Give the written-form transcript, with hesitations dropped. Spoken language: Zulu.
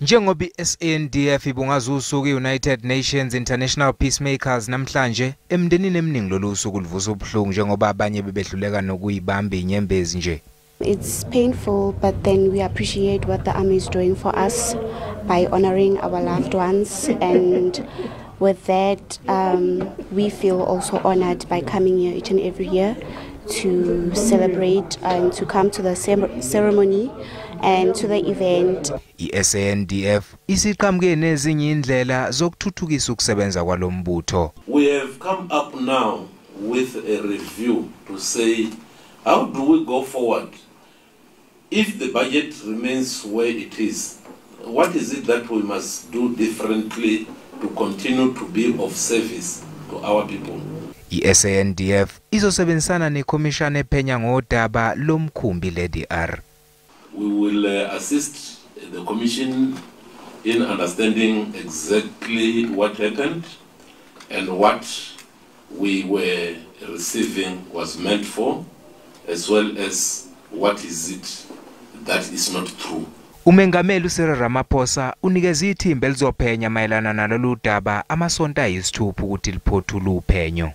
Njengoba i-SANDF ibungaza usuku i-United Nations International Peacemakers namhlanje emndenini eminingi lolu suku luvusa ubuhlungu njengoba abanye bebehluleka nokuyibamba inyembezi nje. It's painful, but then we appreciate what the army is doing for us by honoring our loved ones, and with that we feel also honored by coming here each and every year to celebrate and to come to the ceremony and to the event. I-SANDF isiqhamuke nezinye indlela zokuthuthukisa ukusebenza kwalombutho. We have come up now with a review to say how do we go forward if the budget remains where it is. What is it that we must do differently to continue to be of service to our people? I-SANDF izosebenzisana nekhomishana ephenya ngodaba lomkhumbi iLady. We will assist the commission in understanding exactly what happened and what we were receiving was meant for, as well as what is it that is not true. UMengameli uCyril Ramaphosa unikeza ithimba elizophenya mayelana nalolu daba amasonto ayisithupha ukuthi liphothule uphenyo.